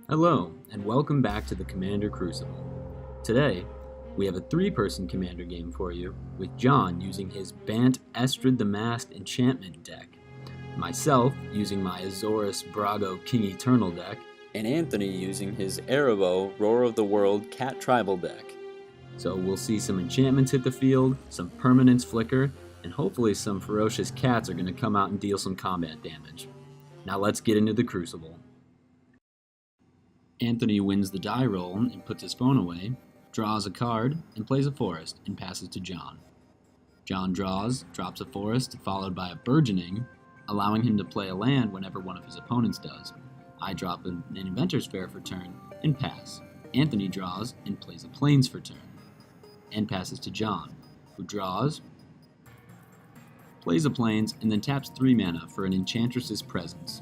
Hello, and welcome back to the Commander Crucible. Today, we have a 3-person Commander game for you, with John using his Bant Estrid the Masked Enchantment deck, myself using my Azorus Brago King Eternal deck, and Anthony using his Arahbo Roar of the World Cat Tribal deck. So we'll see some enchantments hit the field, some permanents flicker, and hopefully some ferocious cats are going to come out and deal some combat damage. Now let's get into the Crucible. Anthony wins the die roll and puts his phone away, draws a card, and plays a forest, and passes to John. John draws, drops a forest, followed by a burgeoning, allowing him to play a land whenever one of his opponents does. I drop an Inventor's Fair for turn, and pass. Anthony draws, and plays a Plains for turn, and passes to John, who draws, plays a Plains, and then taps 3 mana for an Enchantress's Presence,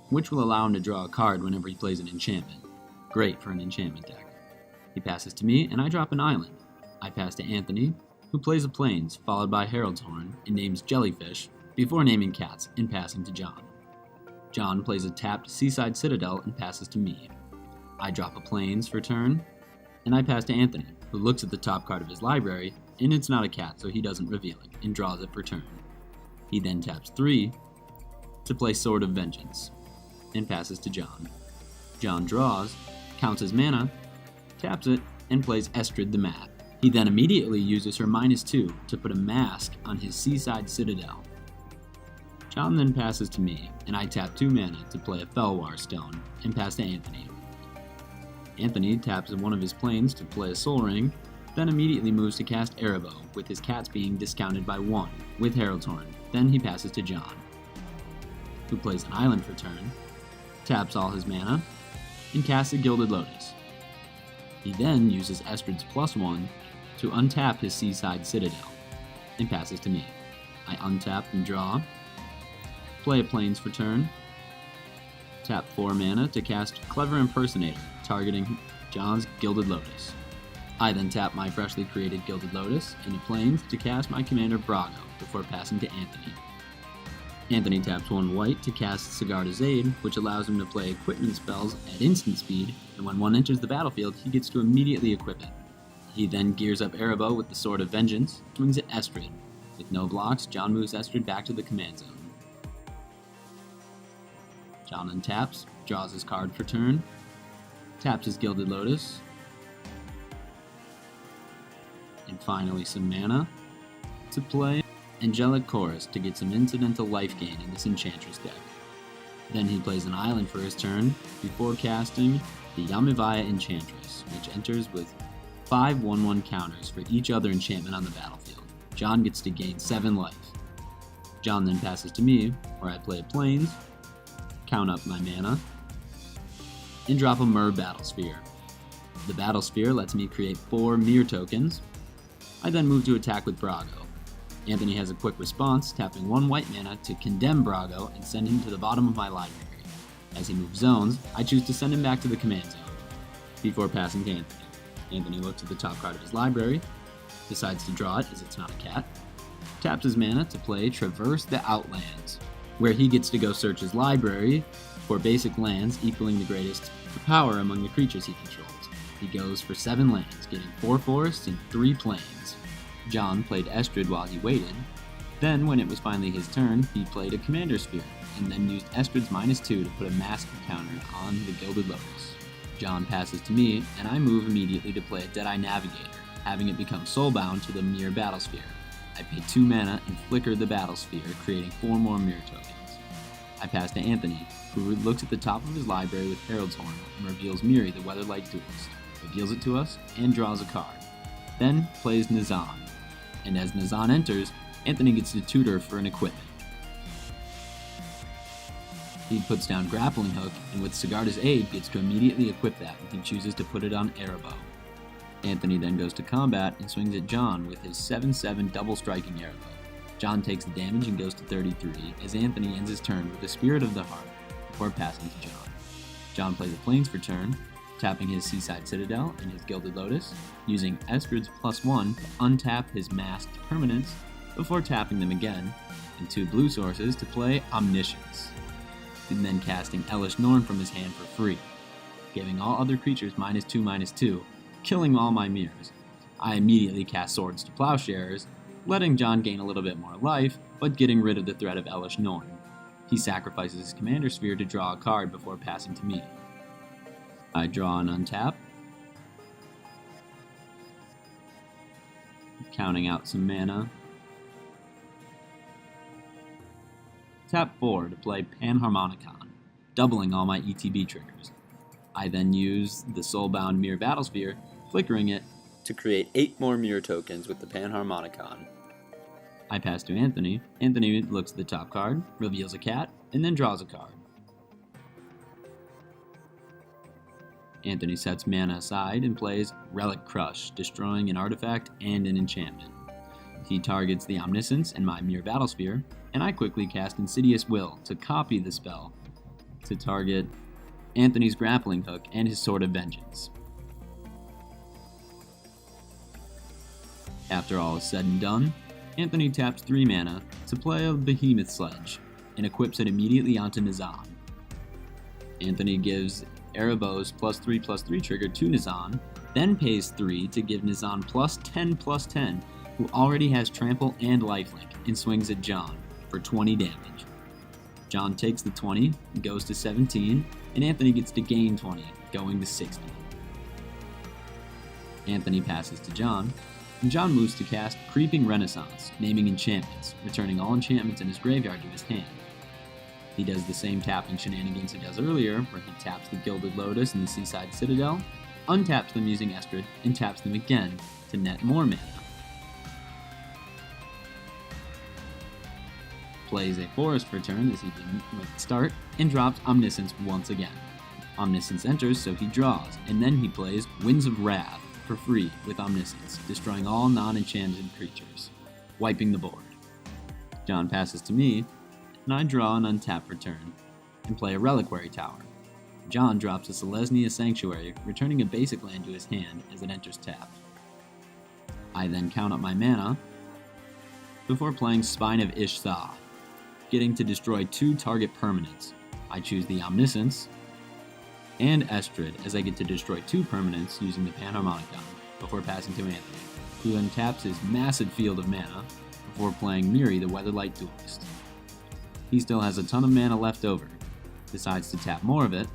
which will allow him to draw a card whenever he plays an enchantment. Great for an enchantment deck. He passes to me, and I drop an island. I pass to Anthony, who plays a Plains, followed by Herald's Horn, and names Jellyfish, before naming cats, and passing to John. John plays a tapped Seaside Citadel and passes to me. I drop a Plains for turn, and I pass to Anthony, who looks at the top card of his library, and it's not a cat, so he doesn't reveal it, and draws it for turn. He then taps 3 to play Sword of Vengeance, and passes to John. John draws, counts his mana, taps it, and plays Estrid the Masked. He then immediately uses her -2 to put a mask on his Seaside Citadel. John then passes to me, and I tap 2 mana to play a Felwar Stone, and pass to Anthony. Anthony taps one of his Plains to play a Soul Ring, then immediately moves to cast Arahbo, with his cats being discounted by 1, with Herald's Horn. Then he passes to John, who plays an island for turn, taps all his mana, and casts a Gilded Lotus. He then uses Estrid's +1 to untap his Seaside Citadel, and passes to me. I untap and draw, play a Plains for turn, tap 4 mana to cast Clever Impersonator, targeting John's Gilded Lotus. I then tap my freshly created Gilded Lotus and a Plains to cast my commander Brago, before passing to Anthony. Anthony taps 1 white to cast Sigarda's Aid, which allows him to play equipment spells at instant speed, and when one enters the battlefield, he gets to immediately equip it. He then gears up Arahbo with the Sword of Vengeance, swings at Estrid. With no blocks, John moves Estrid back to the command zone. John untaps, draws his card for turn, taps his Gilded Lotus, and finally some mana to play Angelic Chorus to get some incidental life gain in this Enchantress deck. Then he plays an island for his turn, before casting the Yamivaya Enchantress, which enters with 5 1/1 counters for each other enchantment on the battlefield. John gets to gain 7 life. John then passes to me, where I play a Plains, count up my mana, and drop a Myr Battlesphere. The Battlesphere lets me create 4 Myr tokens. I then move to attack with Brago. Anthony has a quick response, tapping 1 white mana to condemn Brago and send him to the bottom of my library. As he moves zones, I choose to send him back to the command zone, before passing to Anthony. Anthony looks at the top card of his library, decides to draw it as it's not a cat, taps his mana to play Traverse the Outlands, where he gets to go search his library for basic lands equaling the greatest power among the creatures he controls. He goes for 7 lands, getting 4 forests and 3 plains. John played Estrid while he waited. Then, when it was finally his turn, he played a Commander Sphere, and then used Estrid's -2 to put a mask counter on the Gilded Lotus. John passes to me, and I move immediately to play a Deadeye Navigator, having it become soulbound to the Myr Battlesphere. I pay 2 mana and flicker the Battlesphere, creating 4 more Myr tokens. I pass to Anthony, who looks at the top of his library with Herald's Horn and reveals Miri, the Weatherlight Duelist, reveals it to us, and draws a card. Then plays Nizan, and as Nizan enters, Anthony gets to tutor for an equipment. He puts down Grappling Hook, and with Sigarda's Aid gets to immediately equip that when he chooses to put it on Arahbo. Anthony then goes to combat and swings at John with his 7/7 double striking Arahbo. John takes the damage and goes to 33, as Anthony ends his turn with the Spirit of the Heart, before passing to John. John plays a Plains for turn, tapping his Seaside Citadel and his Gilded Lotus, using Estrid's +1 to untap his masked permanents, before tapping them again, and 2 blue sources to play Omniscience, and then casting Elish Norn from his hand for free. giving all other creatures -2/-2, killing all my mirrors. I immediately cast Swords to Plowshares, letting John gain a little bit more life, but getting rid of the threat of Elvish Norn. He sacrifices his Commander Sphere to draw a card before passing to me. I draw and untap, counting out some mana. Tap 4 to play Panharmonicon, doubling all my ETB triggers. I then use the Soulbound Mirror Battlesphere, flickering it to create 8 more mirror tokens with the Panharmonicon. I pass to Anthony. Anthony looks at the top card, reveals a cat, and then draws a card. Anthony sets mana aside and plays Relic Crush, destroying an artifact and an enchantment. He targets the Omniscience and my Mirror Battlesphere, and I quickly cast Insidious Will to copy the spell to target Anthony's Grappling Hook and his Sword of Vengeance. After all is said and done, Anthony taps 3 mana to play a Behemoth Sledge and equips it immediately onto Nizan. Anthony gives Arahbo's +3/+3 trigger to Nizan, then pays 3 to give Nizan +10/+10, who already has Trample and Lifelink, and swings at John for 20 damage. John takes the 20, goes to 17, and Anthony gets to gain 20, going to 60. Anthony passes to John, and John moves to cast Creeping Renaissance, naming enchantments, returning all enchantments in his graveyard to his hand. He does the same tapping shenanigans he does earlier, where he taps the Gilded Lotus and the Seaside Citadel, untaps them using Estrid, and taps them again to net more mana. Plays a Forest for turn as he didn't with the start, and drops Omniscience once again. Omniscience enters, so he draws, and then he plays Winds of Wrath for free with Omniscience, destroying all non-enchanted creatures, wiping the board. John passes to me, and I draw an untap for turn, and play a Reliquary Tower. John drops a Selesnya Sanctuary, returning a basic land to his hand as it enters tap. I then count up my mana, before playing Spine of Ish-Sah, getting to destroy 2 target permanents. I choose the Omniscience, and Estrid, as I get to destroy 2 permanents using the Panharmonicon, before passing to Anthony, who then taps his massive field of mana, before playing Miri the Weatherlight Duelist. He still has a ton of mana left over, decides to tap more of it,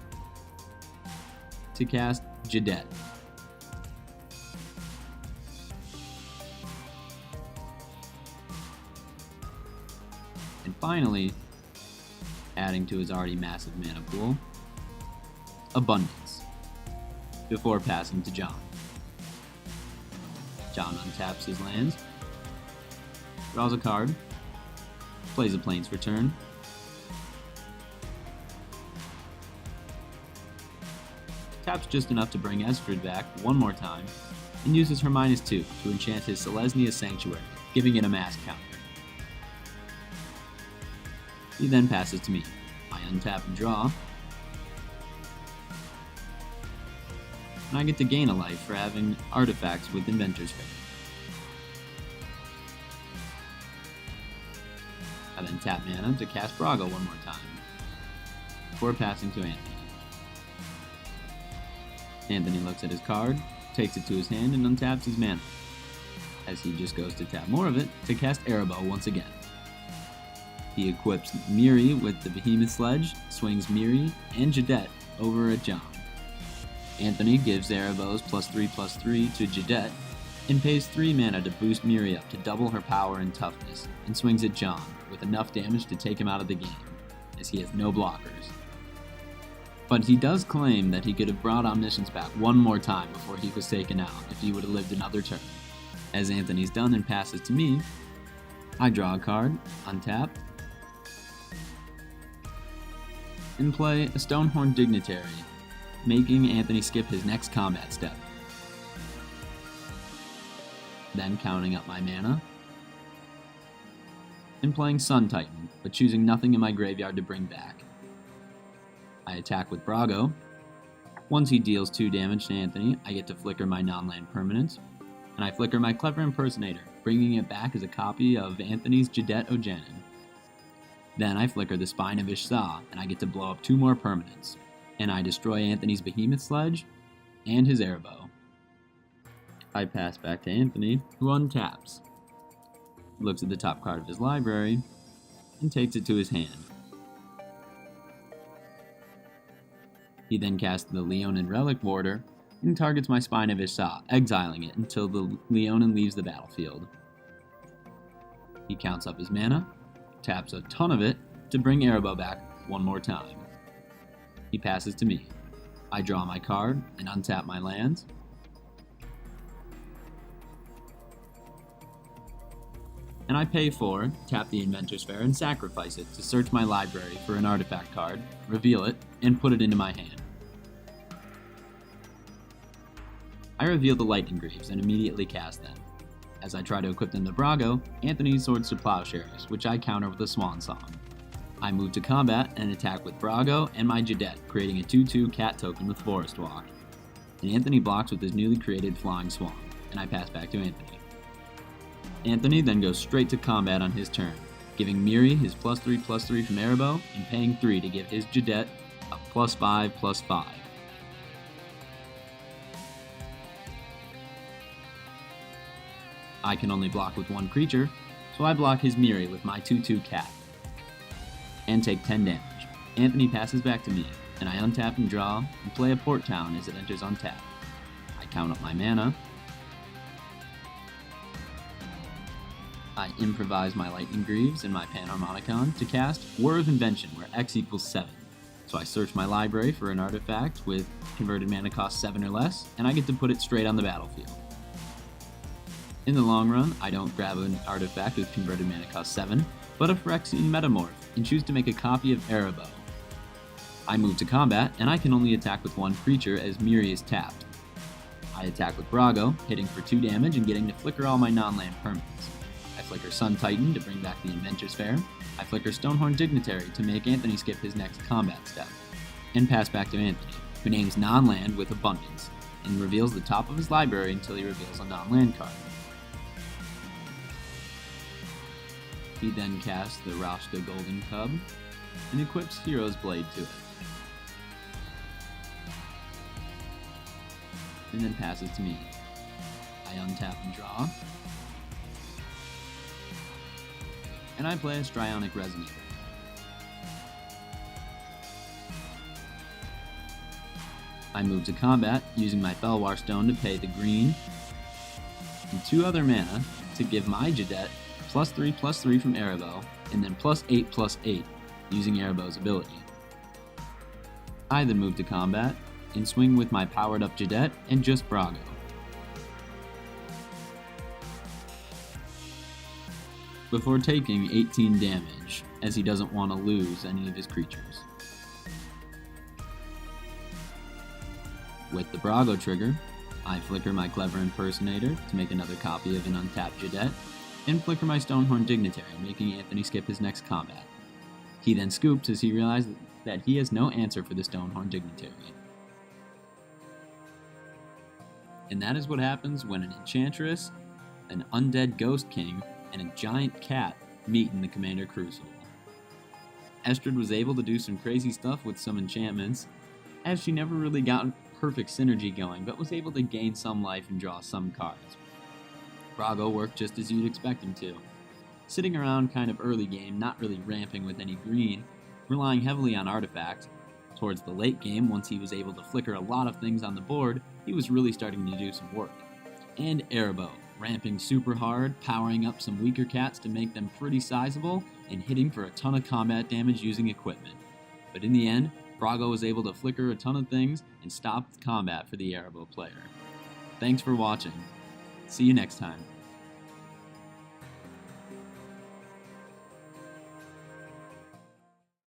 to cast Jadet. And finally, adding to his already massive mana pool, Abundance, before passing to John. John untaps his lands, draws a card, plays a Plains for turn, taps just enough to bring Estrid back one more time, and uses her -2 to enchant his Selesnya Sanctuary, giving it a mass counter. He then passes to me. I untap and draw, and I get to gain a life for having artifacts with Inventor's Fate. I then tap mana to cast Brago one more time, before passing to Anthony. Anthony looks at his card, takes it to his hand, and untaps his mana, as he just goes to tap more of it to cast Arahbo once again. He equips Miri with the Behemoth Sledge, swings Miri and Jadet over at John. Anthony gives Arahbo's +3/+3 to Jadet, and pays 3 mana to boost Miri up to double her power and toughness, and swings at John with enough damage to take him out of the game, as he has no blockers. But he does claim that he could have brought Omniscience back one more time before he was taken out if he would have lived another turn. As Anthony's done and passes to me, I draw a card, untap, and play a Stonehorn Dignitary, making Anthony skip his next combat step. Then counting up my mana, and playing Sun Titan, but choosing nothing in my graveyard to bring back. I attack with Brago. Once he deals 2 damage to Anthony, I get to flicker my non-land permanent, and I flicker my Clever Impersonator, bringing it back as a copy of Anthony's Jadet Ojanen. Then I flicker the Spine of Ish-Sah, and I get to blow up 2 more permanents, and I destroy Anthony's behemoth sledge and his Arahbo. I pass back to Anthony, who untaps, looks at the top card of his library, and takes it to his hand. He then casts the Leonin Relic Warder and targets my Spine of Ishsa, exiling it until the Leonin leaves the battlefield. He counts up his mana, taps a ton of it to bring Arahbo back one more time. He passes to me. I draw my card and untap my lands. And I pay for, tap the Inventor's Fair and sacrifice it to search my library for an artifact card, reveal it, and put it into my hand. I reveal the Lightning Greaves and immediately cast them. As I try to equip them to Brago, Anthony swords to Plowshares, which I counter with a Swan Song. I move to combat and attack with Brago and my Jadette, creating a 2/2 cat token with Forest Walk. And Anthony blocks with his newly created Flying Swan, and I pass back to Anthony. Anthony then goes straight to combat on his turn, giving Miri his +3/+3 from Arahbo, and paying 3 to give his Jadette a +5/+5. I can only block with one creature, so I block his Miri with my 2/2 cat, and take 10 damage. Anthony passes back to me, and I untap and draw, and play a Port Town as it enters untapped. I count up my mana. I improvise my Lightning Greaves and my Panharmonicon to cast War of Invention, where X equals 7. So I search my library for an artifact with converted mana cost 7 or less, and I get to put it straight on the battlefield. In the long run, I don't grab an artifact with converted mana cost 7, but a Phyrexian Metamorph, and choose to make a copy of Arahbo. I move to combat, and I can only attack with one creature as Miri is tapped. I attack with Brago, hitting for 2 damage and getting to flicker all my non-land permanents. I flicker Sun Titan to bring back the Inventor's Fair. I flicker Stonehorn Dignitary to make Anthony skip his next combat step, and pass back to Anthony, who names non-land with Abundance, and reveals the top of his library until he reveals a non-land card. He then casts the Rashka Golden Cub, and equips Hero's Blade to it. And then passes to me. I untap and draw. And I play a Strionic Resonator. I move to combat, using my Felwar Stone to pay the green, and 2 other mana to give my Jadette +3/+3 from Arahbo, and then +8/+8 using Arahbo's ability. I then move to combat and swing with my powered up Jadette and just Brago. Before taking 18 damage, as he doesn't want to lose any of his creatures. With the Brago trigger, I flicker my Clever Impersonator to make another copy of an untapped Jadette, and flicker my Stonehorn Dignitary, making Anthony skip his next combat. He then scoops as he realizes that he has no answer for the Stonehorn Dignitary. And that is what happens when an Enchantress, an Undead Ghost King, and a giant cat meet in the Commander Crucible. Estrid was able to do some crazy stuff with some enchantments, as she never really got perfect synergy going, but was able to gain some life and draw some cards. Brago worked just as you'd expect him to. Sitting around kind of early game, not really ramping with any green, relying heavily on artifacts. Towards the late game, once he was able to flicker a lot of things on the board, he was really starting to do some work. And Arahbo, ramping super hard, powering up some weaker cats to make them pretty sizable, and hitting for a ton of combat damage using equipment. But in the end, Brago was able to flicker a ton of things and stop combat for the Arahbo player. Thanks for watching. See you next time.